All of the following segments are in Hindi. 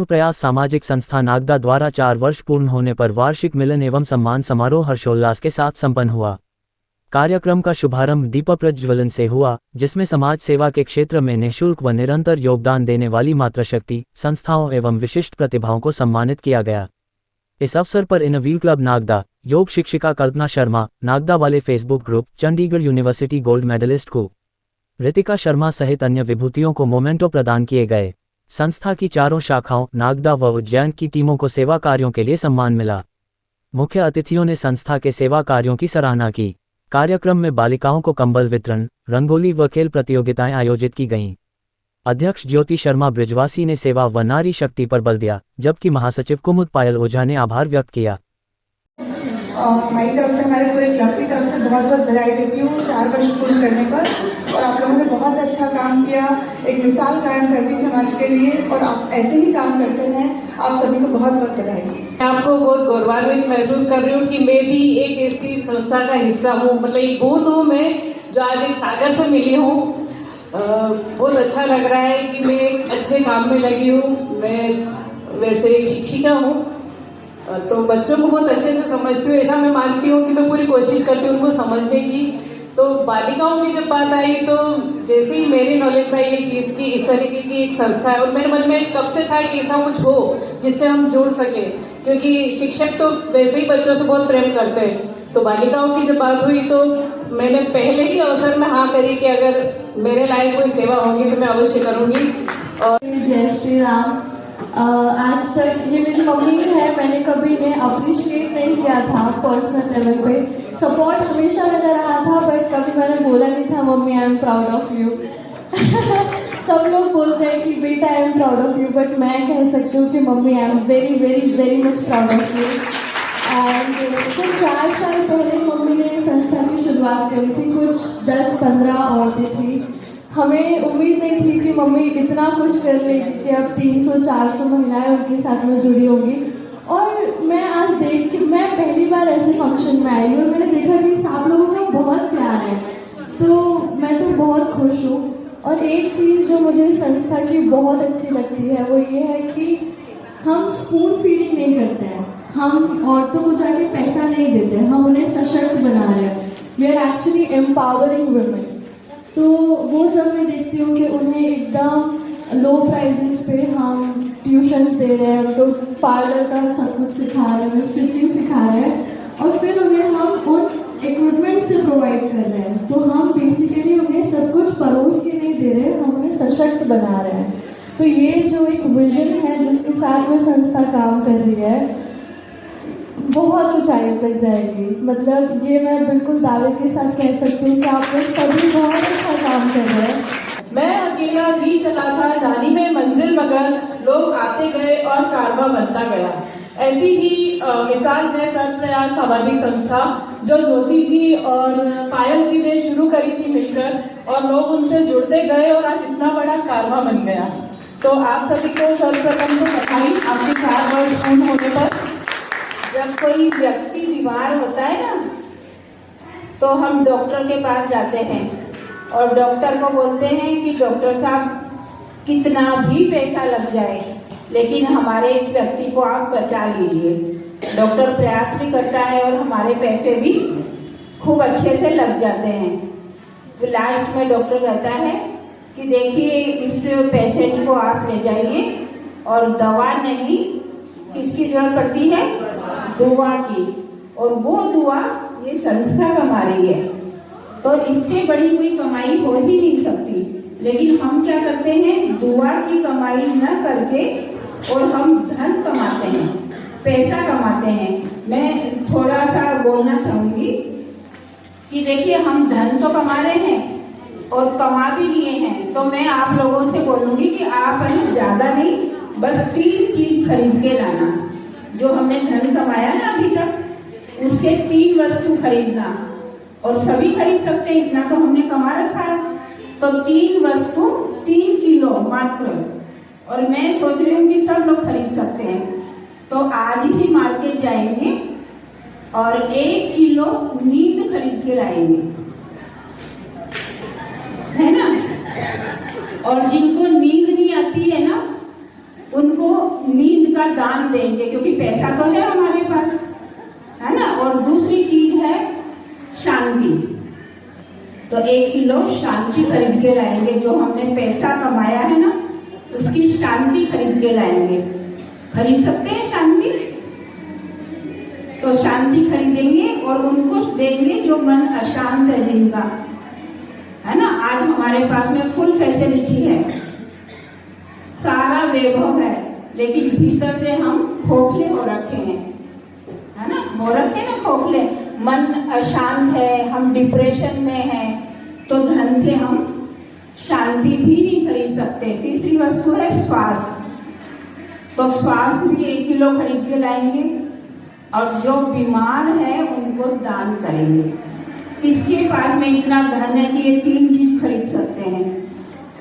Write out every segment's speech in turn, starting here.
डॉक्टर प्रयास सामाजिक संस्था नागदा द्वारा 4 वर्ष पूर्ण होने पर वार्षिक मिलन एवं सम्मान समारोह हर्षोल्लास के साथ संपन्न हुआ। कार्यक्रम का शुभारंभ दीप प्रज्वलन से हुआ, जिसमें समाज सेवा के क्षेत्र में निःशुल्क व निरंतर योगदान देने वाली मातृशक्ति संस्थाओं एवं विशिष्ट प्रतिभाओं को सम्मानित किया गया। इस अवसर पर इनवील क्लब नागदा, योग शिक्षिका कल्पना शर्मा, नागदा वाले Facebook group, Chandigarh university gold medalist को रितिका शर्मा सहित अन्य विभूतियों को मोमेंटो प्रदान किए गए। संस्था की चारों शाखाओं नागदा व उज्जैन की टीमों को सेवा कार्यों के लिए सम्मान मिला। मुख्य अतिथियों ने संस्था के सेवा कार्यों की सराहना की। कार्यक्रम में बालिकाओं को कंबल वितरण, रंगोली व खेल प्रतियोगिताएं आयोजित की गईं। अध्यक्ष ज्योति शर्मा ब्रिजवासी ने सेवा व नारी शक्ति पर बल दिया, जबकि महासचिव कुमुद पायल ओझा ने आभार व्यक्त किया। हमारी तरफ से, हमारे पूरे क्लब की तरफ से बहुत बहुत बधाई देती हूँ 4 वर्ष पूर्ण करने पर। और आप लोगों ने बहुत अच्छा काम किया, एक मिसाल कायम कर दी समाज के लिए, और आप ऐसे ही काम करते हैं। आप सभी को बहुत बहुत बधाई। मैं आपको बहुत गौरवान्वित महसूस कर रही हूँ कि मैं भी एक ऐसी संस्था का हिस्सा हूँ, मतलब एक बूंद हूँ मैं जो आज एक सागर से मिली हूँ। बहुत अच्छा लग रहा है कि मैं एक अच्छे काम में लगी हूँ। मैं वैसे एक शिक्षिका हूँ, तो बच्चों को बहुत अच्छे से समझती हूँ, ऐसा मैं मानती हूँ कि मैं पूरी कोशिश करती हूँ उनको समझने की। तो बालिकाओं की जब बात आई तो जैसे ही मेरी नॉलेज में ये चीज़ की इस तरीके की एक संस्था है, और मेरे मन में कब से था कि ऐसा कुछ हो जिससे हम जुड़ सके, क्योंकि शिक्षक तो वैसे ही बच्चों से बहुत प्रेम करते हैं। तो बालिकाओं की जब बात हुई तो मैंने पहले ही अवसर में हाँ करी कि अगर मेरे लायक कोई सेवा होगी तो मैं अवश्य करूँगी। और जय श्री राम। आज तक ये मेरी मम्मी है, मैंने कभी इन्हें अप्रिशिएट नहीं किया था पर्सनल लेवल पे। सपोर्ट हमेशा मिलता रहा था, बट कभी मैंने बोला नहीं था mummy I am proud of you. सब लोग बोलते हैं कि बेटा I am proud of you, but मैं कह सकती हूँ कि mummy I am very very very much proud of you. And कुछ 4 साल पहले मम्मी ने संस्था की शुरुआत करी थी, कुछ 10-15 औरतें थी। हमें उम्मीद नहीं थी कि मम्मी इतना कुछ कर लेगी कि अब 300-400 महिलाएं उनके साथ में जुड़ी होंगी। और मैं आज मैं पहली बार ऐसे फंक्शन में आई और मैंने देखा कि सब लोगों का बहुत प्यार है, तो मैं तो बहुत खुश हूँ। और एक चीज़ जो मुझे संस्था की बहुत अच्छी लगती है वो ये है कि हम स्पून फीडिंग नहीं करते हैं, हम औरतों को जाके पैसा नहीं देते, हम उन्हें सशक्त बना रहे हैं। We are actually empowering women. तो वो जब मैं देखती हूँ कि उन्हें एकदम लो प्राइजेस पे हम ट्यूशन्स दे रहे हैं, उनको पार्लर का सब कुछ सिखा रहे हैं, स्टिचिंग सिखा रहे हैं, और फिर उन्हें हम उन इक्विपमेंट से प्रोवाइड कर रहे हैं, तो हम बेसिकली उन्हें सब कुछ परोस के नहीं दे रहे हैं, हम उन्हें सशक्त बना रहे हैं। तो ये जो एक विजन है जिसके साथ में संस्था काम कर रही है, बहुत ऊंचाई तक जाएगी। मतलब ये मैं बिल्कुल दावे के साथ कह सकती हूँ कि आप लोग सभी बहुत अच्छा काम कर रहे हैं। मैं अकेला भी चला था जानी में मंजिल, मगर लोग आते गए और कारवां बनता गया। ऐसी ही मिसाल है सर्व प्रयास सामाजिक संस्था, जो ज्योति जी और पायल जी ने शुरू करी थी मिलकर, और लोग उनसे जुड़ते गए और आज इतना बड़ा कारवां बन गया। तो आप सभी को सर्वप्रथम तो बधाई आपके 4 वर्ष पूर्ण होने पर। जब कोई व्यक्ति बीमार होता है ना, तो हम डॉक्टर के पास जाते हैं और डॉक्टर को बोलते हैं कि डॉक्टर साहब कितना भी पैसा लग जाए, लेकिन हमारे इस व्यक्ति को आप बचा लीजिए। डॉक्टर प्रयास भी करता है और हमारे पैसे भी खूब अच्छे से लग जाते हैं। फिर लास्ट में डॉक्टर कहता है कि देखिए इस पेशेंट को आप ले जाइए, और दवा नहीं, किसकी जरूरत पड़ती है? दुआ की। और वो दुआ ये संस्था कमा रही है, तो इससे बड़ी कोई कमाई हो ही नहीं सकती। लेकिन हम क्या करते हैं, दुआ की कमाई न करके और हम धन कमाते हैं, पैसा कमाते हैं। मैं थोड़ा सा बोलना चाहूंगी कि देखिए हम धन तो कमा रहे हैं और कमा भी लिए हैं, तो मैं आप लोगों से बोलूंगी कि आप ज्यादा नहीं, बस 3 चीज खरीद के लाना। जो हमने धन कमाया ना अभी तक, उससे 3 वस्तु खरीदना, और सभी खरीद सकते हैं, इतना तो हमने कमा रखा है। तो 3 वस्तु 3 किलो मात्र, और मैं सोच रही हूँ कि सब लोग खरीद सकते हैं। तो आज ही मार्केट जाएंगे और 1 किलो नींद खरीद के लाएंगे, है ना। और जिनको नींद नहीं आती है ना, उनको नींद का दान देंगे, क्योंकि पैसा तो है हमारे पास, है ना। और दूसरी चीज है शांति, तो 1 किलो शांति खरीद के लाएंगे। जो हमने पैसा कमाया है ना, उसकी शांति खरीद के लाएंगे। खरीद सकते हैं शांति, तो शांति खरीदेंगे और उनको देंगे जो मन अशांत है जिनका, है ना। आज हमारे पास में फुल फैसिलिटी है, सारा वैभव है, लेकिन भीतर से हम खोखले हो रखे हैं, है ना। हो रखे ना खोखले, मन अशांत है, हम डिप्रेशन में हैं, तो धन से हम शांति भी नहीं खरीद सकते। तीसरी वस्तु है स्वास्थ्य, तो स्वास्थ्य भी 1 किलो खरीद के लाएंगे और जो बीमार है उनको दान करेंगे। किसके पास में इतना धन है कि ये 3 चीज खरीद सकते हैं?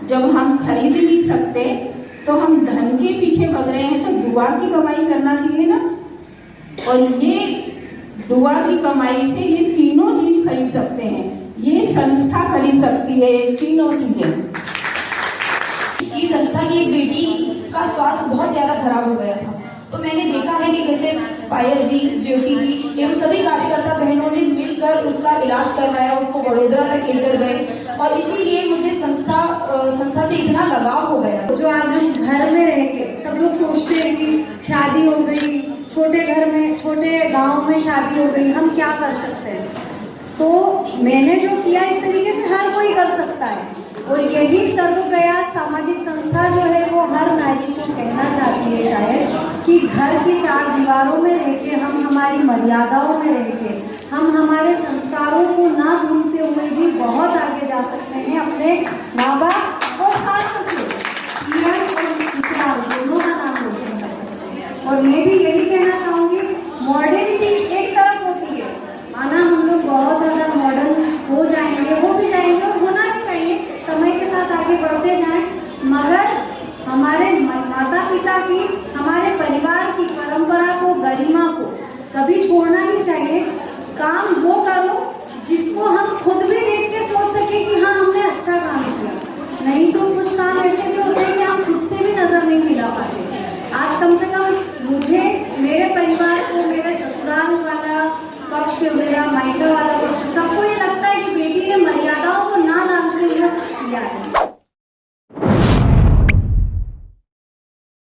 जब हम खरीद नहीं सकते तो हम धन के पीछे भग रहे हैं, तो दुआ की कमाई करना चाहिए ना। और ये दुआ की कमाई से ये तीनों चीज खरीद सकते हैं, ये संस्था खरीद सकती है ये तीनों चीजें। ये संस्था की एक बेटी का स्वास्थ्य बहुत ज्यादा खराब हो गया था, तो मैंने देखा है कि कैसे पायल जी, ज्योति जी एवं सभी कार्यकर्ता बहनों ने मिलकर उसका इलाज करवाया, उसको वडोदरा तक लेकर गए, और इसीलिए मुझे संस्था से इतना लगाव हो गया। जो आज हम घर में रह के सब लोग सोचते हैं कि शादी हो गई, छोटे घर में, छोटे गांव में शादी हो गई, हम क्या कर सकते हैं। तो मैंने जो किया इस तरीके से हर कोई कर सकता है, और यही सर्वप्रयास सामाजिक संस्था जो है वो हर नारी को कहना चाहती है शायद, कि घर की 4 दीवारों में रह के हम हमारी मर्यादाओं में रह के हम हमारे संस्कारों को ना भूलते हुए भी बहुत आगे जा सकते हैं अपने माँ बाप और खास करके दोनों का नाम रोशन कर सकते हैं। और मैं भी यही कहना चाहूँगी, मॉडर्निटी एक तरफ होती है, माना हम लोग बहुत ज़्यादा मॉडर्न हो जाएंगे, हो भी जाएंगे और होना भी चाहिए, समय के साथ आगे बढ़ते जाएं, मगर हमारे माता पिता की, हमारे परिवार की परंपरा को, गरिमा को कभी छोड़ना नहीं चाहिए। काम वो करो जिसको हम खुद